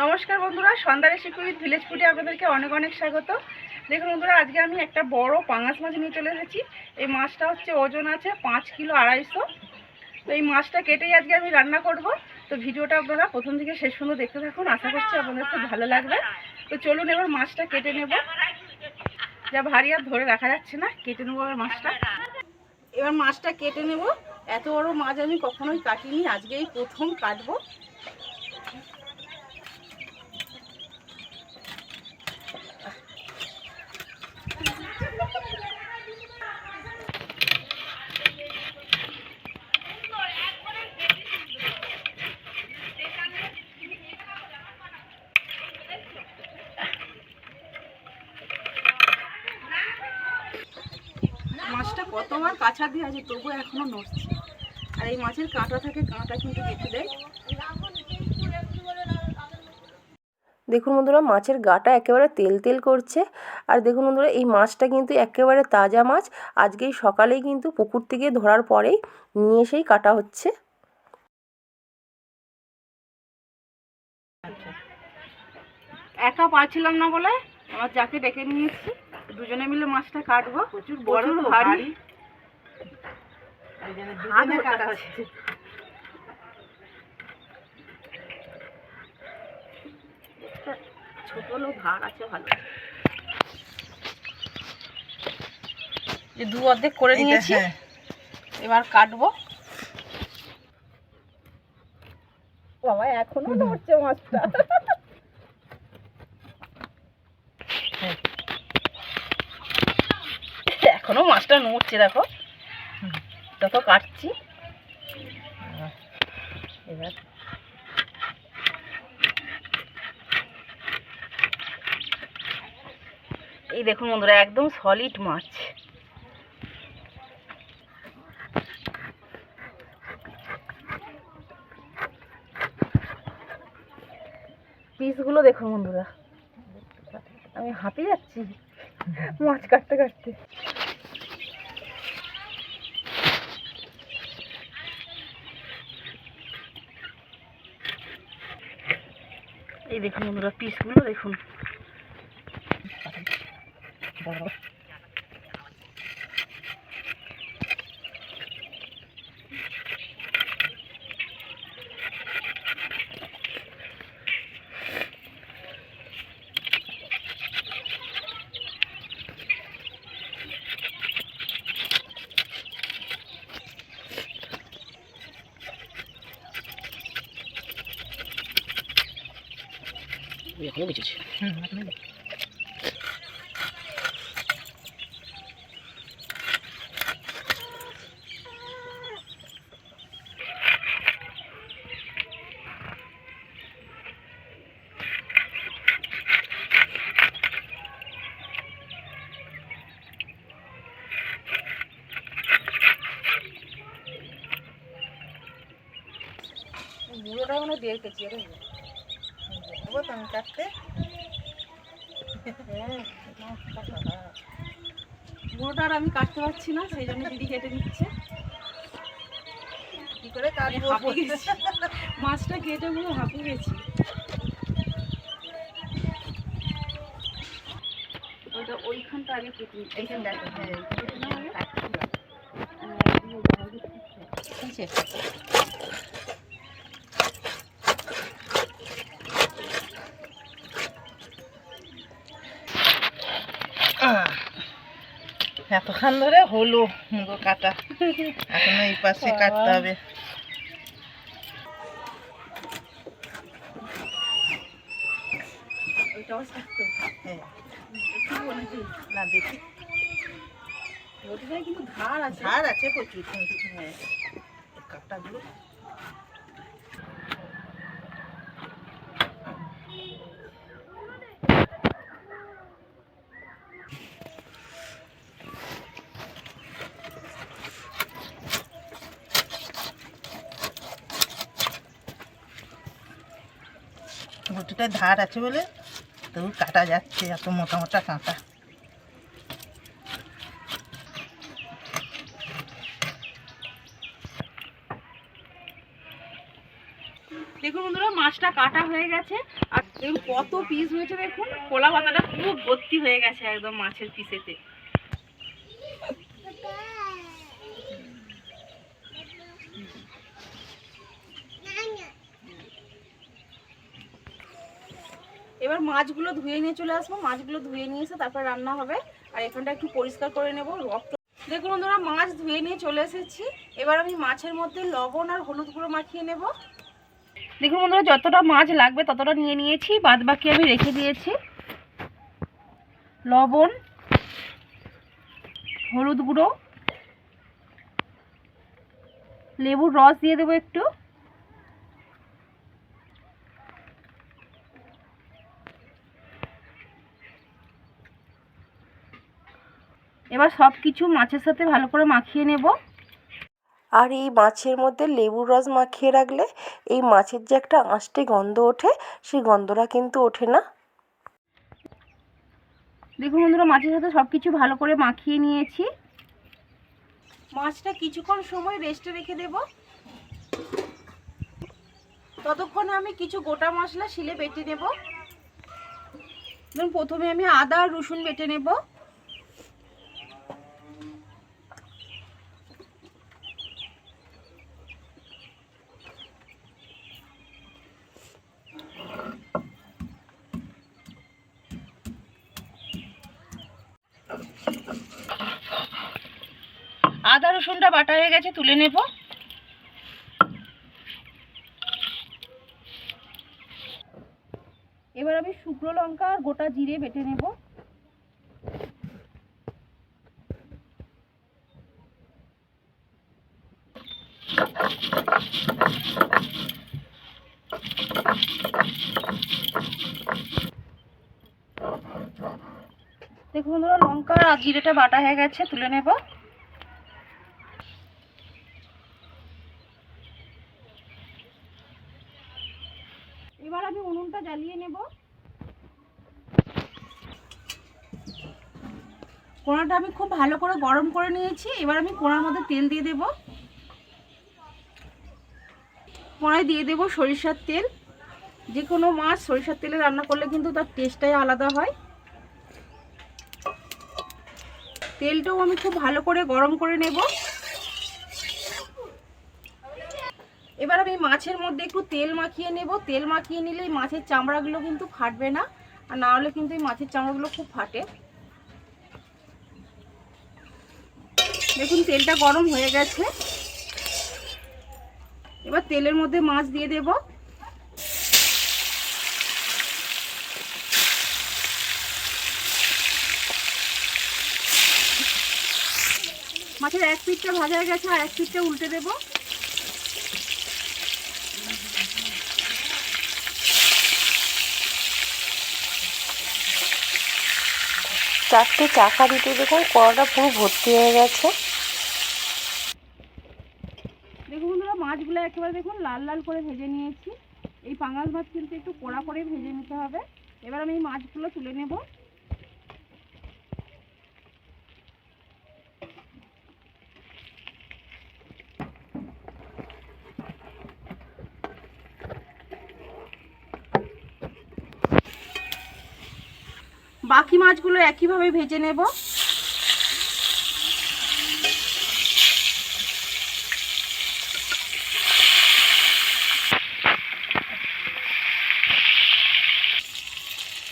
নমস্কার বন্ধুরা, সন্ধ্যা recipe with village ফুডে আপনাদেরকে অনেক অনেক স্বাগত। দেখুন বন্ধুরা, আজকে আমি একটা বড় পাঙাশ মাছ নিয়ে চলে এসেছি। এই মাছটা হচ্ছে ওজন আছে 5 কিলো 250। তো এই মাছটা কেটেই আজকে আমি রান্না করব। তো ভিডিওটা আপনারা প্রথম থেকে শেষ পর্যন্ত দেখতে থাকুন, আশা করছি আপনাদের খুব ভালো লাগবে। তো চলুন এবার মাছটা কেটে নেব। যা ভারী আর ধরে রাখা যাচ্ছে না, কেটে নেবো এবার মাছটা। এবার মাছটা কেটে নেব। এত বড় মাছ আমি কখনোই কাটিনি, আজকেই প্রথম কাটবো। মাছটা কতবার কাঁচা দিয়ে আছে, তবু এখনো নড়ছে। আর এই মাছের কাঁটা থাকে, কাঁটা কিন্তু কেটে দেয়। দেখুন বন্ধুরা, মাছের গাটা একেবারে তেল তেল করছে। আর দেখুন বন্ধুরা, এই মাছটা কিন্তু একেবারে তাজা মাছ। আজকেই সকালেই কিন্তু পুকুর থেকে ধরার পরেই নিয়ে এসেই কাটা হচ্ছে। একা পারছিলাম না বলে আমার যাকে ডেকে নিয়েছি, দুজনে মিলে মাছটা কাটবো। প্রচুর বড়, ভারী। ছোট হলেও ধার আছে ভালো। যে দু অর্ধেক করে নিয়েছি, এবার কাটবো। বাবা, এখনো নড়ছে মাছটা। এখনো মাছটা নড়ছে, দেখো যত কাটছি। এবার এই দেখুন বন্ধুরা, একদম সলিড মাছ। পিসগুলো দেখুন বন্ধুরা, আমি হাঁপিয়ে যাচ্ছি মাছ কাটতে কাটতে। এই দেখুন বন্ধুরা, পিসগুলো দেখুন। এখনো বেঁচেছে। বুড়োটা মানে 1.5 কেজি এর হবে তো আমি কাটতে। বুড়োটা আর আমি কাটতে পারছি না, সেই জন্য দিদি কেটে নিচ্ছে। কি করে কাটবো, মাছটা কেটে পুরো হাঁপিয়ে গেছি। ওইটা ওইখানটা আগে কেটে, এইখানটা এতক্ষণ ধরে হলো মুগো কাটা, এখন এই পাশে কাটতে হবে। না দেখি, কিন্তু ধার আছে, ধার আছে প্রচুর। হ্যাঁ, কাটাগুলো গুটিটায় ধার আছে বলে তবু কাটা যাচ্ছে, এত মোটা মোটা কাঁটা। দেখুন বন্ধুরা, মাছটা কাটা হয়ে গেছে। আর দেখুন কত পিস হয়েছে, দেখুন কলা পাতাটা পুরো ভর্তি হয়ে গেছে একদম মাছের পিসেতে। এবার মাছগুলো ধুয়ে নিয়ে চলে আসবো, মাছগুলো ধুয়ে নিয়ে এসে তারপর রান্না হবে। আর এখানটা একটু পরিষ্কার করে নেব রক্ত। দেখুন বন্ধুরা, মাছ ধুয়ে নিয়ে চলে এসেছি। এবার আমি মাছের মধ্যে লবণ আর হলুদ গুঁড়ো মাখিয়ে নেব। দেখুন বন্ধুরা, যতটা মাছ লাগবে ততটা নিয়ে নিয়েছি, বাদ বাকি আমি রেখে দিয়েছি। লবণ, হলুদ গুঁড়ো, লেবুর রস দিয়ে দেবো একটু। এবার সব কিছু মাছের সাথে ভালো করে মাখিয়ে নেব। আর এই মাছের মধ্যে লেবুর রস মাখিয়ে রাখলে এই মাছের যে একটা আঁশটে গন্ধ ওঠে, সেই গন্ধটা কিন্তু ওঠে না। দেখুন বন্ধুরা, মাছের সাথে সব কিছু ভালো করে মাখিয়ে নিয়েছি। মাছটা কিছুক্ষণ সময় রেস্টে রেখে দেব। ততক্ষণে আমি কিছু গোটা মশলা শিলে বেটে নেব। ধরুন প্রথমে আমি আদা আর রসুন বেটে নেব। আদা রসুনটা বাটা হয়ে গেছে, তুলে নেব। এবার আমি শুকনো লঙ্কা আর গোটা জিরে বেটে নেব। দেখুন বন্ধুরা, লঙ্কা আর জিরেটা বাটা হয়ে গেছে, তুলে নেব। এবার আমি উনুনটা জ্বালিয়ে নেব। কড়াটা আমি খুব ভালো করে গরম করে নিয়েছি। এবার আমি কড়ার মধ্যে তেল দিয়ে দেব। কড়াই দিয়ে দেব সরিষার তেল। যে কোনো মাছ সরিষার তেলে রান্না করলে কিন্তু তার টেস্টটাই আলাদা হয়। তেলটাও আমি খুব ভালো করে গরম করে নেব। এবার আমি মাছের মধ্যে একটু তেল মাখিয়ে নেব। তেল মাখিয়ে নিলে এই মাছের চামড়াগুলো কিন্তু ফাটবে না, আর না হলে কিন্তু এই মাছের চামড়াগুলো খুব ফাটে। দেখুন তেলটা গরম হয়ে গেছে। এবার তেলের মধ্যে মাছ দিয়ে দেব। মাছের এক পিঠটা ভাজা হয়ে গেছে, আর এক পিঠটা উল্টে দেব। চারটে চাকা দিতে দেখুন কড়াটা পুরো ভর্তি হয়ে গেছে। দেখুন বন্ধুরা, মাছগুলো একেবারে দেখুন লাল লাল করে ভেজে নিয়েছি। এই পাঙাশ মাছ কিন্তু একটু কড়া করে ভেজে নিতে হবে। এবার আমি এই মাছগুলো তুলে নেব। বাকি মাছগুলো একইভাবে ভেজে নেব।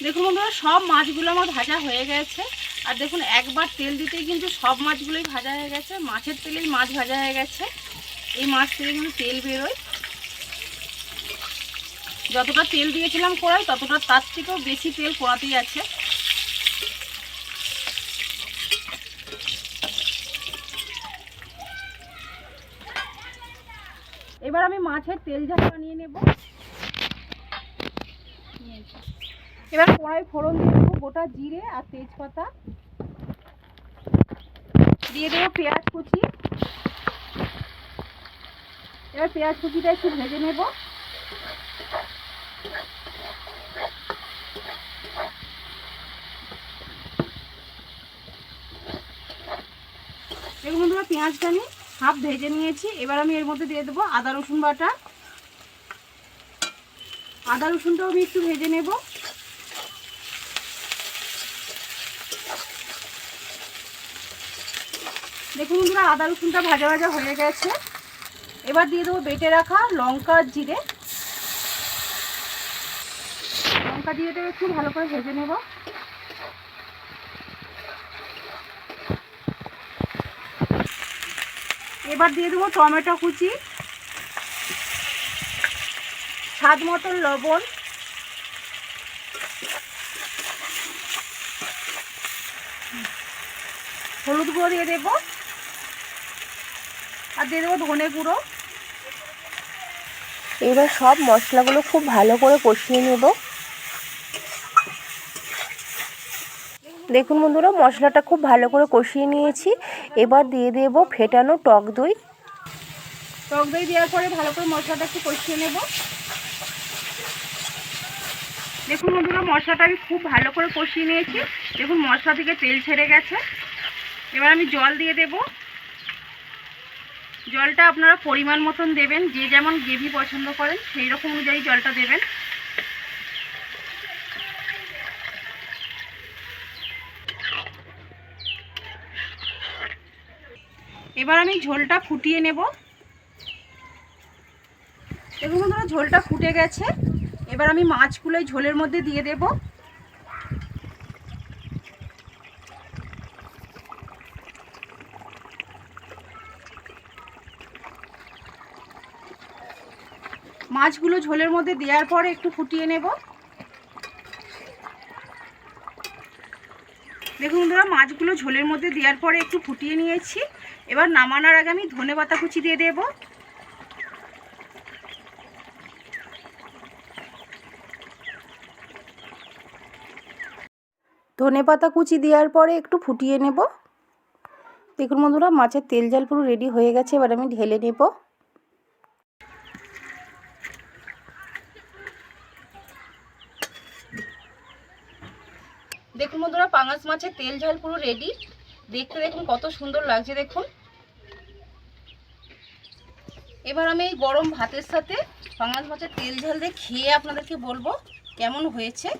দেখুন বন্ধুরা, সব মাছগুলো আমার ভাজা হয়ে গেছে। আর দেখুন একবার তেল দিতেই কিন্তু সব মাছগুলোই ভাজা হয়ে গেছে। মাছের তেলেই মাছ ভাজা হয়ে গেছে। এই মাছ থেকে কিন্তু তেল বেরোয়। যতটা তেল দিয়েছিলাম কড়াই, ততটা তার থেকেও বেশি তেল কড়াতেই আছে। এবার আমি মাছের তেল ঝাল বানিয়ে নেব। এবার কড়াই ফোড়ন দিয়ে দেবো গোটা জিরে আর তেজপাতা, দিয়ে দেবো পেঁয়াজ কুচি। এবার পেঁয়াজ কুচিটা একটু ভেজে নেব। দেখুন বন্ধুরা, পেঁয়াজটা আমি হাফ ভেজে নিয়েছি। এবার আমি এর মধ্যে দিয়ে দেবো আদা রসুন বাটা। আদা রসুনটাও আমি একটু ভেজে নেব। দেখুন বন্ধুরা, আদা রসুনটা ভাজা ভাজা হয়ে গেছে। এবার দিয়ে দেবো বেটে রাখা লঙ্কা আর জিরে। লঙ্কা দিয়ে দেবো, একটু ভালো করে ভেজে নেব। এবার দিয়ে দেবো টমেটো কুচি, স্বাদ মতন লবণ, হলুদ গুঁড়ো দিয়ে দেবো, আর দিয়ে দেবো ধনে গুঁড়ো। এবার সব মশলাগুলো খুব ভালো করে কষিয়ে নেব। দেখুন বন্ধুরা, মশলাটা খুব ভালো করে কষিয়ে নিয়েছি। এবার দিয়ে দেব ফেটানো টক দই। টক দই দেওয়ার পরে ভালো করে মশলাটা একটু কষিয়ে নেব। দেখুন বন্ধুরা, মশলাটা আমি খুব ভালো করে কষিয়ে নিয়েছি। দেখুন মশলা থেকে তেল ছেড়ে গেছে। এবার আমি জল দিয়ে দেব। জলটা আপনারা পরিমাণ মতন দেবেন, যে যেমন গ্রেভি পছন্দ করেন সেই রকম অনুযায়ী জলটা দেবেন। এবার আমি ঝোলটা ফুটিয়ে নেব। দেখুন বন্ধুরা, ঝোলটা ফুটে গেছে। এবার আমি মাছগুলো এই ঝোলের মধ্যে দিয়ে দেব। মাছগুলো ঝোলের মধ্যে দেওয়ার পরে একটু ফুটিয়ে নেব। দেখুন বন্ধুরা, মাছগুলো ঝোলের মধ্যে দেওয়ার পরে একটু ফুটিয়ে নিয়েছি। এবার নামানোর আগে আমি ধনেপাতা কুচি দিয়ে দেব। ধনেপাতা কুচি দেওয়ার পরে একটু ফুটিয়ে নেব। দেখুন বন্ধুরা, মাছের তেল ঝাল পুরো রেডি হয়ে গেছে। এবার আমি ঢেলে নেব। দেখুন বন্ধুরা, পাঙাশ মাছের তেল ঝাল পুরো রেডি। দেখতে দেখুন কত সুন্দর লাগছে দেখুন। এবার আমি এই গরম ভাতের সাথে পাঙাশ মাছের তেল ঝাল দিয়ে খেয়ে আপনাদেরকে বলবো কেমন হয়েছে।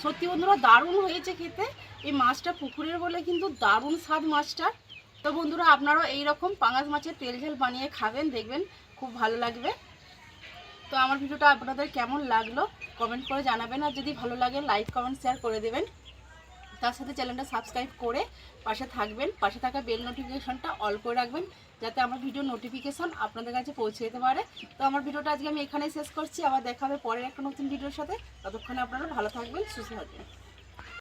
সত্যি বন্ধুরা, দারুণ হয়েছে খেতে। এই মাছটা পুকুরের বলে কিন্তু দারুণ স্বাদ মাছটার। তো বন্ধুরা, আপনারাও এইরকম পাঙাশ মাছের তেল ঝাল বানিয়ে খাবেন, দেখবেন খুব ভালো লাগবে। তো আমার ভিডিওটা আপনাদের কেমন লাগলো কমেন্ট করে জানাবেন, আর যদি ভালো লাগে লাইক কমেন্ট শেয়ার করে দেবেন। তার সাথে চ্যানেলটা সাবস্ক্রাইব করে পাশে থাকবেন। পাশে থাকা বেল নোটিফিকেশনটা অল করে রাখবেন, যাতে আমার ভিডিও নোটিফিকেশন আপনাদের কাছে পৌঁছে যেতে পারে। তো আমার ভিডিওটা আজকে আমি এখানেই শেষ করছি। আবার দেখা হবে পরের একটা নতুন ভিডিওর সাথে। ততক্ষণে আপনারা ভালো থাকবেন, সুস্থ থাকবেন।